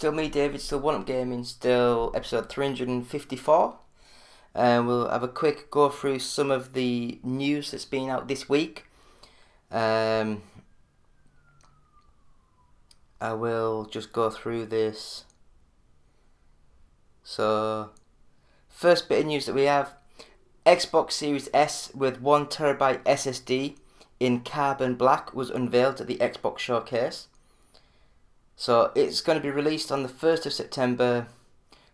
still me, David, still One Up Gaming, still episode 354. We'll have a quick go through some of the news that's been out this week. I will just go through this. So, first bit of news that we have, Xbox Series S with 1TB SSD in carbon black was unveiled at the Xbox Showcase. So it's going to be released on the 1st of September,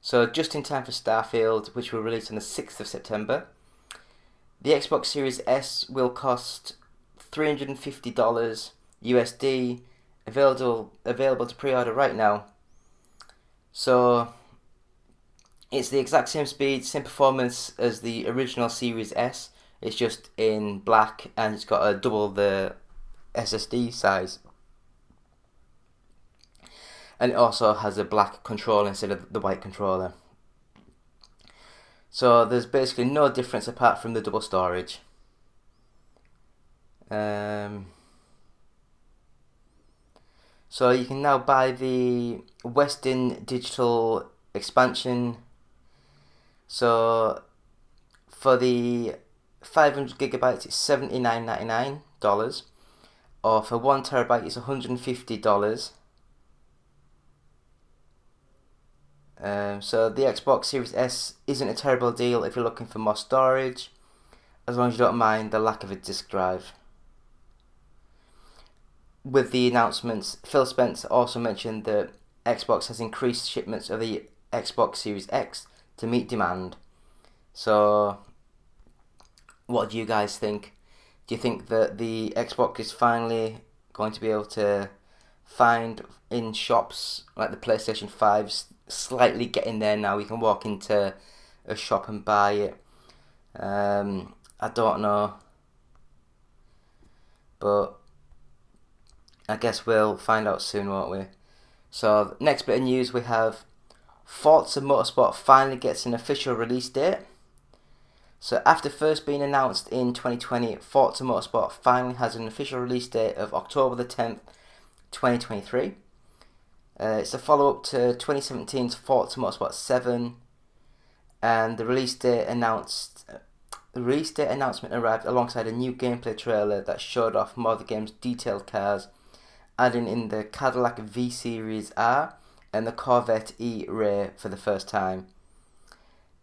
so just in time for Starfield, which will release on the 6th of September. The Xbox Series S will cost $350 USD, available to pre-order right now. So it's the exact same speed, same performance as the original Series S. It's just in black and it's got a double the SSD size. And it also has a black controller instead of the white controller. So there's basically no difference apart from the double storage. So you can now buy the Western Digital expansion. So for the 500 gigabytes it's $79.99, or for 1TB it's $150. So the Xbox Series S isn't a terrible deal if you're looking for more storage, as long as you don't mind the lack of a disk drive. With the announcements, Phil Spencer also mentioned that Xbox has increased shipments of the Xbox Series X to meet demand. So, what do you guys think? Do you think that the Xbox is finally going to be able to find in shops like the PlayStation 5's slightly getting there now? You can walk into a shop and buy it. I don't know, but I guess we'll find out soon, won't we? So next bit of news, we have Forza Motorsport finally gets an official release date. So after first being announced in 2020, Forza Motorsport finally has an official release date of October the 10th, 2023. It's a follow-up to 2017's Forza Motorsport 7, and the release date announcement arrived alongside a new gameplay trailer that showed off more of the game's detailed cars, adding in the Cadillac V-Series R and the Corvette E-Ray for the first time.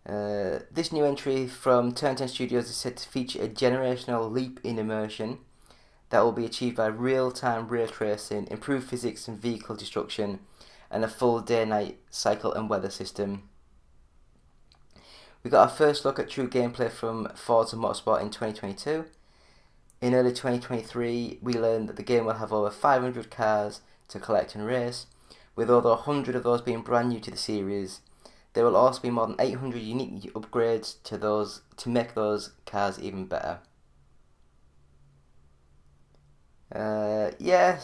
This new entry from Turn 10 Studios is said to feature a generational leap in immersion that will be achieved by real-time ray tracing, improved physics and vehicle destruction, and a full day-night cycle and weather system. We got our first look at true gameplay from Forza Motorsport in 2022. In early 2023, we learned that the game will have over 500 cars to collect and race, with over 100 of those being brand new to the series. There will also be more than 800 unique upgrades to make those cars even better. Yeah.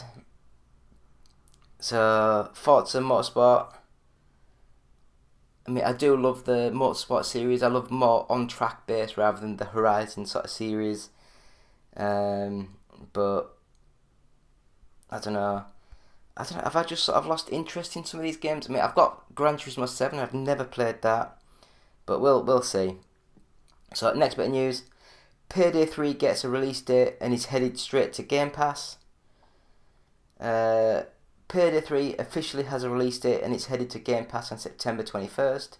So Forza Motorsport. I mean, I do love the Motorsport series. I love more on-track based rather than the Horizon sort of series. But I don't know. Have I just sort of lost interest in some of these games? I mean, I've got Gran Turismo 7. I've never played that, but we'll see. So next bit of news. Payday 3 gets a release date and is headed straight to Game Pass. Payday 3 officially has a release date and it's headed to Game Pass on September 21st.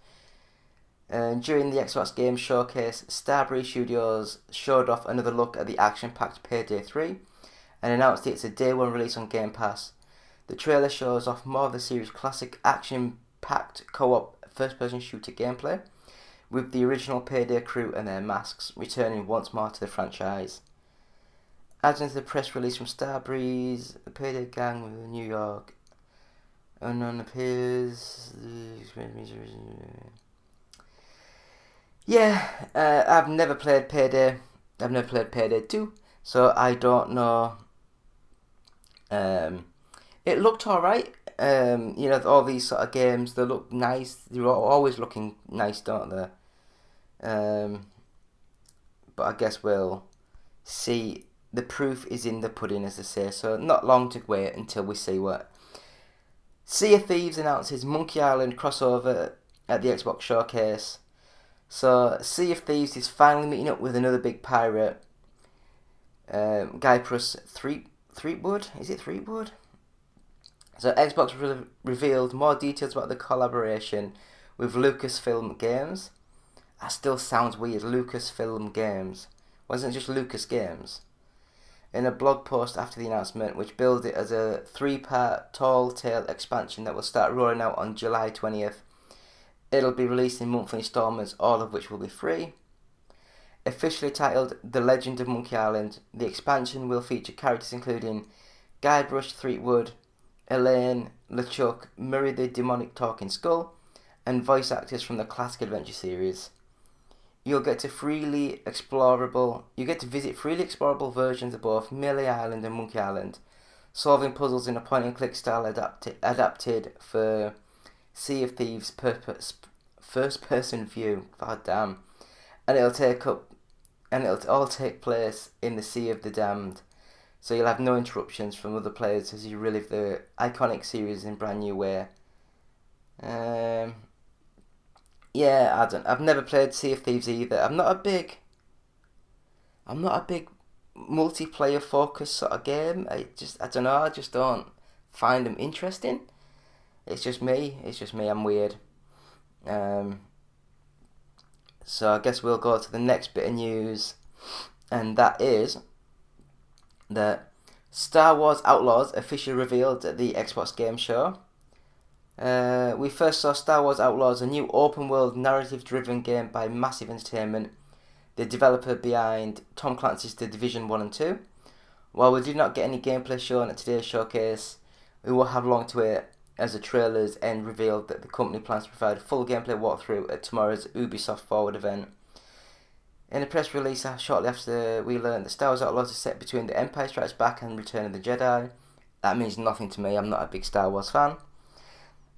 During the Xbox Game Showcase, Starbreeze Studios showed off another look at the action-packed Payday 3 and announced it's a day one release on Game Pass. The trailer shows off more of the series' classic action-packed co-op first-person shooter gameplay, with the original Payday crew and their masks returning once more to the franchise. Adding to the press release from Starbreeze, the Payday gang with New York unknown appears. Yeah, I've never played Payday. I've never played Payday 2, so I don't know. It looked alright. All these sort of games, they look nice. They're always looking nice, don't they? But I guess we'll see. The proof is in the pudding, as they say. So not long to wait until we see what Sea of Thieves announces Monkey Island crossover at the Xbox Showcase. So Sea of Thieves is finally meeting up with another big pirate, Guybrush Threepwood. Is it Threepwood? So Xbox revealed more details about the collaboration with Lucasfilm Games. That still sounds weird. Lucasfilm Games. Wasn't it just Lucas Games? In a blog post after the announcement, which billed it as a 3-part Tall Tale expansion that will start rolling out on July 20th. It'll be released in monthly installments, all of which will be free. Officially titled The Legend of Monkey Island, the expansion will feature characters including Guybrush Threepwood, Elaine, LeChuck, Murray the Demonic Talking Skull, and voice actors from the classic adventure series. You'll get to visit freely explorable versions of both Melee Island and Monkey Island, solving puzzles in a point-and-click style adapted for Sea of Thieves first-person view. God damn! And it'll all take place in the Sea of the Damned, so you'll have no interruptions from other players as you relive the iconic series in a brand new way. Yeah, I've never played Sea of Thieves either. I'm not a big multiplayer focused sort of game. I don't know. I just don't find them interesting. It's just me. I'm weird. So I guess we'll go to the next bit of news, and that is that Star Wars Outlaws officially revealed at the Xbox Game Show. We first saw Star Wars Outlaws, a new open-world, narrative-driven game by Massive Entertainment, the developer behind Tom Clancy's The Division 1 and 2. While we did not get any gameplay shown at today's showcase, we will have long to wait as the trailers end revealed that the company plans to provide a full gameplay walkthrough at tomorrow's Ubisoft Forward event. In a press release shortly after, we learned that Star Wars Outlaws is set between The Empire Strikes Back and Return of the Jedi. That means nothing to me. I'm not a big Star Wars fan.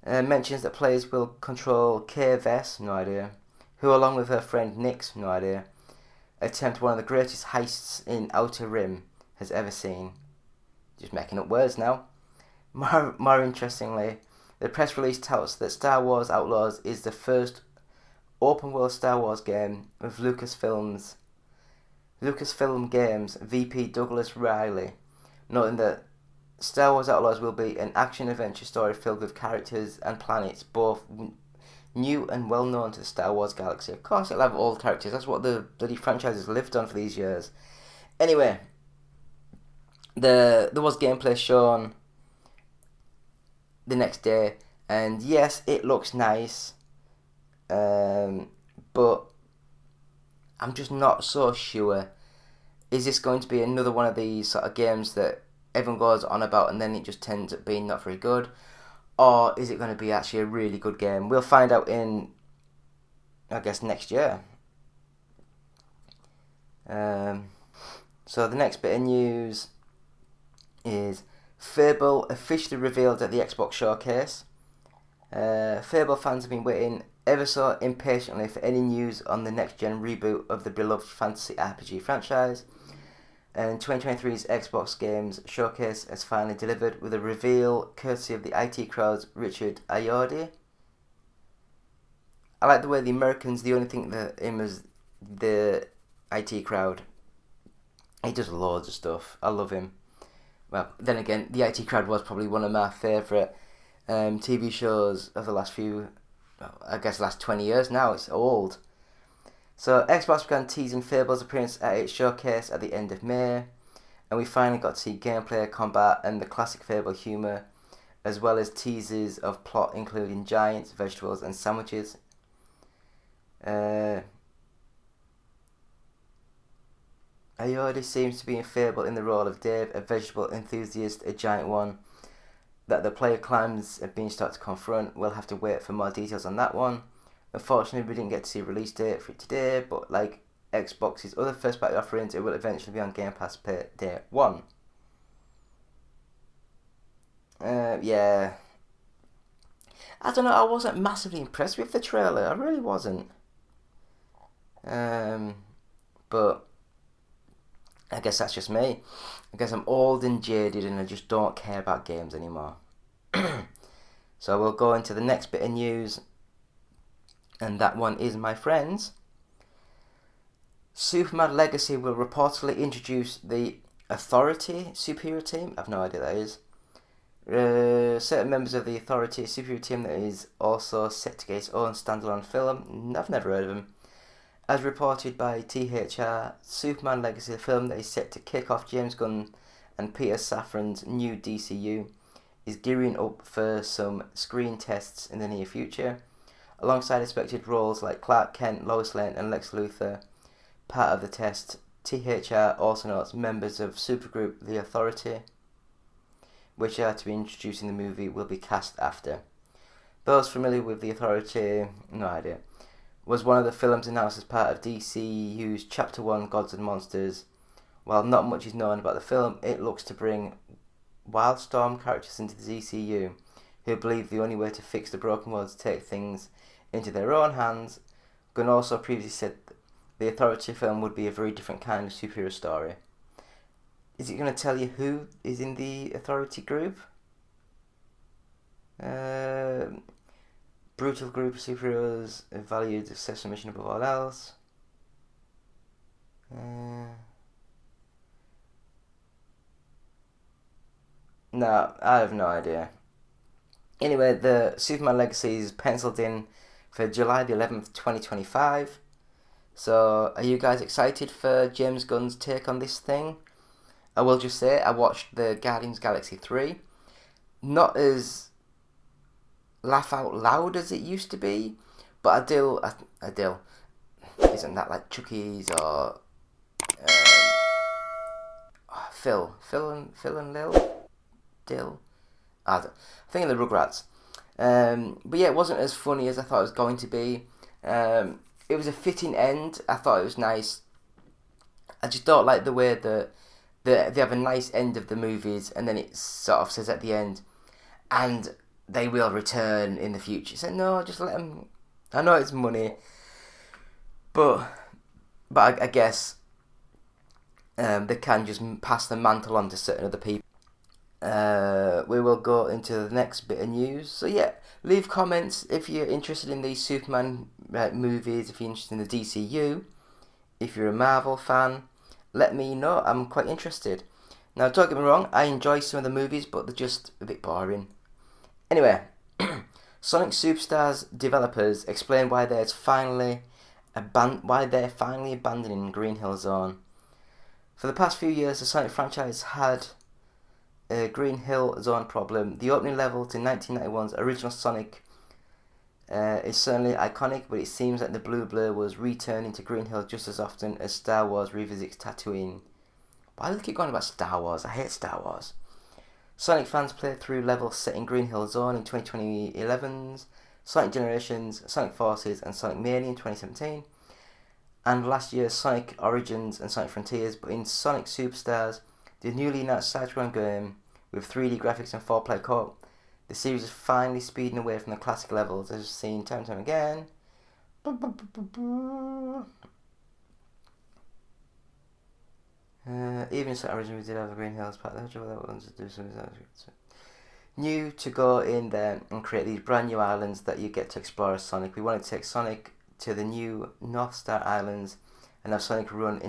Mentions that players will control Kay Vess, no idea, who along with her friend Nyx, no idea, attempt one of the greatest heists in Outer Rim has ever seen. Just making up words now. More interestingly, the press release tells us that Star Wars Outlaws is the first open-world Star Wars game with Lucasfilm Games VP Douglas Riley, noting that Star Wars Outlaws will be an action-adventure story filled with characters and planets both new and well-known to the Star Wars galaxy. Of course it'll have old characters, that's what the bloody franchise has lived on for these years. Anyway, there was gameplay shown the next day, and yes, it looks nice, but I'm just not so sure. Is this going to be another one of these sort of games that everyone goes on about and then it just tends up being not very good? Or is it going to be actually a really good game? We'll find out in, I guess, next year. So the next bit of news is Fable officially revealed at the Xbox Showcase. Fable fans have been waiting ever so impatiently for any news on the next-gen reboot of the beloved fantasy RPG franchise. And 2023's Xbox Games Showcase has finally delivered with a reveal courtesy of the IT crowd's Richard Ayoade. I like the way the Americans, they only think that him as the IT crowd. He does loads of stuff. I love him. Well, then again, the IT crowd was probably one of my favourite TV shows of the last 20 years now. It's old. So Xbox began teasing Fable's appearance at its showcase at the end of May, and we finally got to see gameplay, combat, and the classic Fable humour, as well as teasers of plot including giants, vegetables, and sandwiches. Ayoade seems to be in Fable in the role of Dave, a vegetable enthusiast, a giant one that the player climbs a beanstalk to confront. We'll have to wait for more details on that one. Unfortunately, we didn't get to see a release date for it today, but like Xbox's other first-party offerings, it will eventually be on Game Pass day 1. Yeah. I don't know, I wasn't massively impressed with the trailer. I really wasn't. But I guess that's just me. I guess I'm old and jaded and I just don't care about games anymore. So we'll go into the next bit of news, and that one is, my friends, Superman Legacy will reportedly introduce the Authority Superior Team. I've no idea what that is. Certain members of the Authority Superior Team that is also set to get its own standalone film. I've never heard of him. As reported by THR, Superman Legacy, the film that is set to kick off James Gunn and Peter Safran's new DCU, is gearing up for some screen tests in the near future, alongside expected roles like Clark Kent, Lois Lane and Lex Luthor. Part of the test, THR also notes members of supergroup The Authority, which are to be introduced in the movie, will be cast after. Those familiar with The Authority, no idea, was one of the films announced as part of DCU's Chapter 1 Gods and Monsters. While not much is known about the film, it looks to bring Wildstorm characters into the DCU, who believe the only way to fix the broken world is to take things into their own hands. Gunn also previously said the Authority film would be a very different kind of superhero story. Is it going to tell you who is in the Authority group? Brutal group of superheroes, valued successful mission above all else. No, I have no idea. Anyway, the Superman Legacy is penciled in for July the 11th, 2025. So, are you guys excited for James Gunn's take on this thing? I will just say, I watched the Guardians Galaxy 3. Not as laugh out loud as it used to be, but Adil, isn't that like Chucky's or Phil and Lil? Dill? I think of the Rugrats. But yeah, it wasn't as funny as I thought it was going to be. It was a fitting end. I thought it was nice. I just don't like the way that they have a nice end of the movies, and then it sort of says at the end, and they will return in the future. So no, just let them. I know it's money, but I guess they can just pass the mantle on to certain other people. We will go into the next bit of news. So yeah, leave comments if you're interested in these Superman movies, if you're interested in the DCU, if you're a Marvel fan, let me know. I'm quite interested. Now, don't get me wrong, I enjoy some of the movies, but they're just a bit boring. Anyway, Sonic Superstars developers explain why they're finally abandoning Green Hill Zone. For the past few years, the Sonic franchise had a Green Hill Zone problem. The opening level to 1991's original Sonic is certainly iconic, but it seems like the blue blur was returning to Green Hill just as often as Star Wars revisits Tatooine. Why do they keep going about Star Wars? I hate Star Wars. Sonic fans played through levels set in Green Hill Zone in 2011's Sonic Generations, Sonic Forces and Sonic Mania in 2017, and last year's Sonic Origins and Sonic Frontiers. But in Sonic Superstars, the newly announced side-scrolling game with 3D graphics and 4-player co-op, the series is finally speeding away from the classic levels, as we've seen time and time again. Even Sonic Origins did have a Green Hills part. That wanted to do something. New to go in there and create these brand new islands that you get to explore as Sonic. We wanted to take Sonic to the new North Star Islands and have Sonic run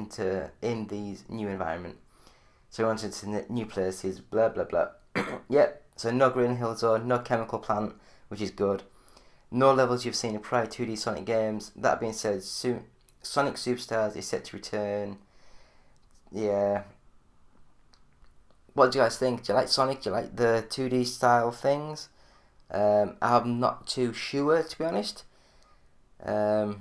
in these new environment. So we wanted to new places, blah blah blah. Yep, so no Green Hill Zone, no chemical plant, which is good. No levels you've seen in prior 2D Sonic games. That being said, Sonic Superstars is set to return. Yeah. What do you guys think? Do you like Sonic? Do you like the 2D style things? I'm not too sure, to be honest. I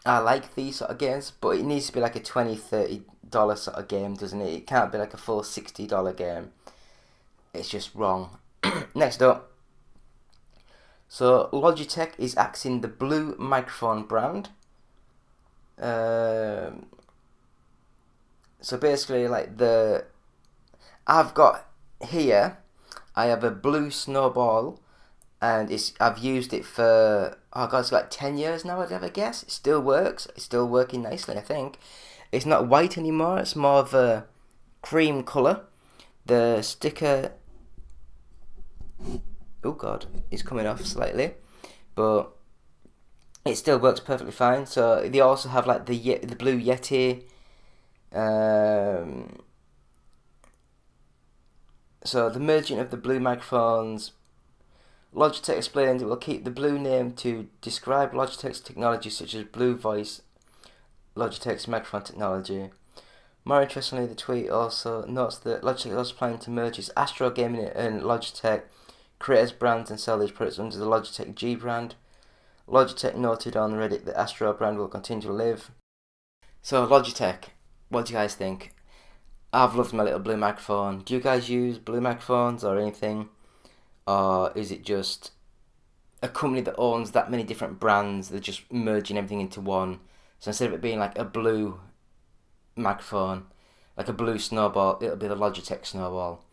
like these sort of games, but it needs to be like a $20, $30 sort of game, doesn't it? It can't be like a full $60 game. It's just wrong. Next up. So, Logitech is axing the Blue microphone brand. So basically, like I have a Blue Snowball, and I've used it for, it's like 10 years now, I'd ever guess. It still works. It's still working nicely, I think. It's not white anymore. It's more of a cream colour. The sticker oh god, it's coming off slightly, but it still works perfectly fine. So they also have like the Blue Yeti. So the merging of the Blue microphones. Logitech explained it will keep the Blue name to describe Logitech's technology such as Blue Voice, Logitech's microphone technology. More interestingly, the tweet also notes that Logitech is also planning to merge its Astro Gaming and Logitech creators brands and sell these products under the Logitech G brand. Logitech noted on Reddit that Astro brand will continue to live. So Logitech, what do you guys think? I've loved my little Blue microphone. Do you guys use Blue microphones or anything? Or is it just a company that owns that many different brands, they're just merging everything into one? So instead of it being like a Blue microphone, like a Blue Snowball, it'll be the Logitech Snowball.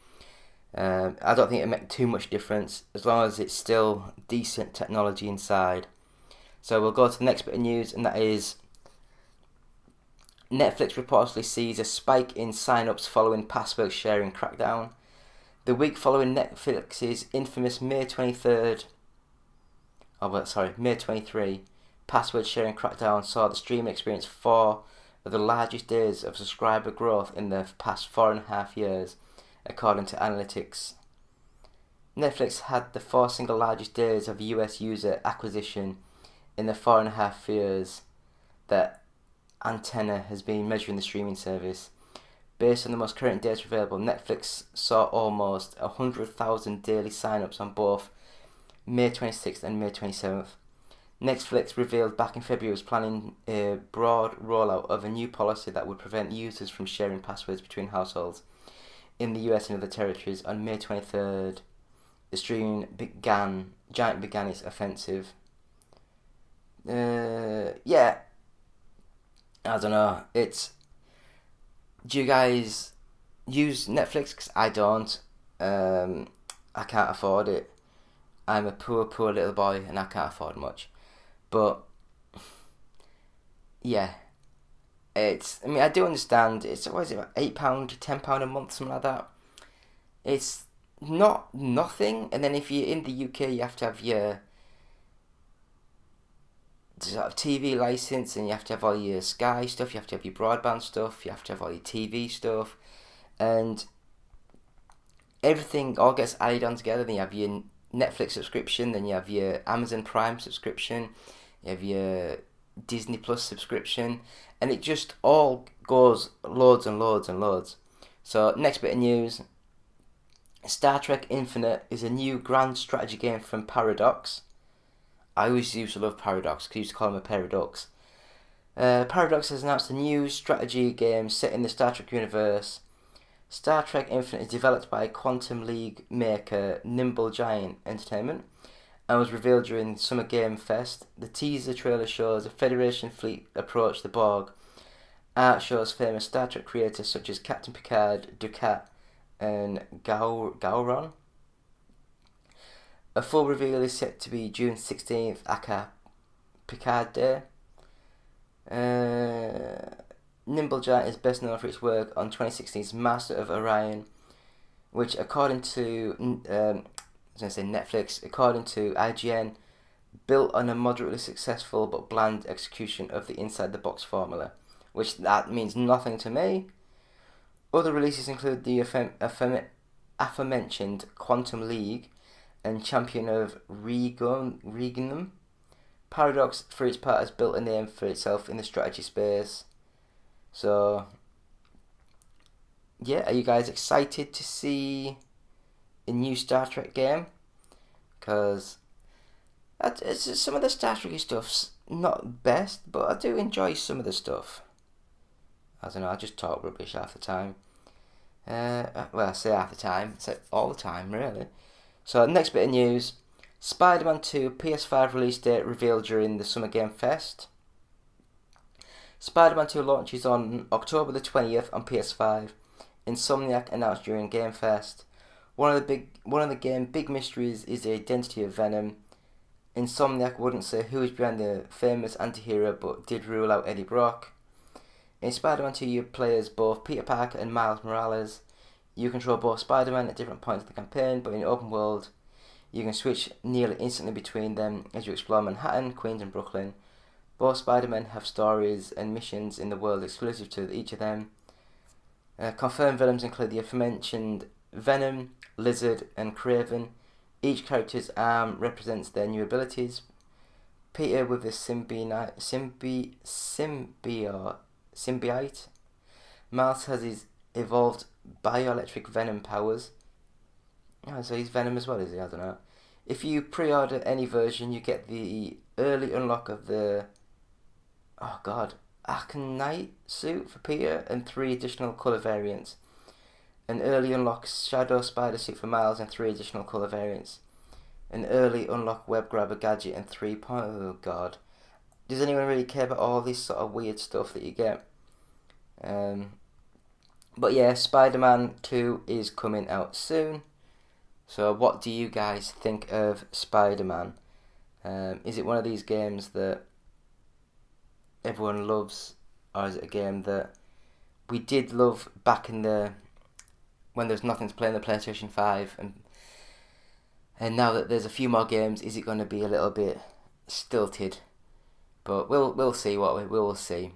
I don't think it'll make too much difference as long as it's still decent technology inside. So we'll go to the next bit of news, and that is Netflix reportedly sees a spike in sign-ups following password sharing crackdown. The week following Netflix's infamous May 23 password sharing crackdown saw the stream experience 4 of the largest days of subscriber growth in the past 4.5 years, according to analytics. Netflix had the 4 single largest days of US user acquisition in the 4.5 years that Antenna has been measuring the streaming service. Based on the most current data available, Netflix saw almost 100,000 daily sign-ups on both May 26th and May 27th. Netflix revealed back in February it was planning a broad rollout of a new policy that would prevent users from sharing passwords between households in the US and other territories. On May 23rd, the streaming giant began its offensive. Yeah, I don't know. Do you guys use Netflix? Because I don't. I can't afford it. I'm a poor little boy and I can't afford much. But, yeah. I mean, I do understand. What is it, about £8, £10 a month, something like that. It's not nothing. And then if you're in the UK, you have to have your sort of TV license, and you have to have all your Sky stuff, you have to have your broadband stuff, you have to have all your TV stuff, and everything all gets added on together. Then you have your Netflix subscription, then you have your Amazon Prime subscription, you have your Disney Plus subscription, and it just all goes loads and loads and loads. So next bit of news, Star Trek Infinite is a new grand strategy game from Paradox. I always used to love Paradox because I used to call them a paradox. Paradox has announced a new strategy game set in the Star Trek universe. Star Trek Infinite is developed by Quantum League maker Nimble Giant Entertainment and was revealed during Summer Game Fest. The teaser trailer shows a Federation fleet approach the Borg. Art shows famous Star Trek creators such as Captain Picard, Dukat, and Gowron. A full reveal is set to be June 16th, aka Picard Day. Nimble Giant is best known for its work on 2016's Master of Orion, which according to Netflix, according to IGN, built on a moderately successful but bland execution of the inside-the-box formula, which that means nothing to me. Other releases include the aforementioned Quantum League and Champion of Reganum. Paradox, for its part, has built a name for itself in the strategy space. So, yeah, are you guys excited to see a new Star Trek game? Because some of the Star Trek stuff's not best, but I do enjoy some of the stuff. I don't know, I just talk rubbish half the time. Well, I say half the time, I say all the time, really. So, next bit of news, Spider-Man 2 PS5 release date revealed during the Summer Game Fest. Spider-Man 2 launches on October the 20th on PS5. Insomniac announced during Game Fest. One of the game's big mysteries is the identity of Venom. Insomniac wouldn't say who is behind the famous anti-hero, but did rule out Eddie Brock. In Spider-Man 2, you play as both Peter Parker and Miles Morales. You control both Spider-Man at different points of the campaign, but in open world, You can switch nearly instantly between them as you explore Manhattan, Queens and Brooklyn. Both Spider-Men have stories and missions in the world exclusive to each of them. Confirmed villains include the aforementioned Venom, Lizard and Kraven. Each character's arm represents their new abilities. Peter with his symbiote. Miles has his evolved bioelectric venom powers. Oh, so he's Venom as well, is he? I don't know. If you pre-order any version, you get the early unlock of the Arcanite suit for Peter and 3 additional colour variants. An early unlock Shadow Spider suit for Miles and 3 additional colour variants. An early unlock Web Grabber gadget and 3 oh god. Does anyone really care about all this sort of weird stuff that you get? But yeah, Spider-Man 2 is coming out soon. So what do you guys think of Spider-Man? Is it one of these games that everyone loves, or is it a game that we did love back in the when there was nothing to play on the PlayStation 5, and now that there's a few more games, is it going to be a little bit stilted? But we'll see what we will see.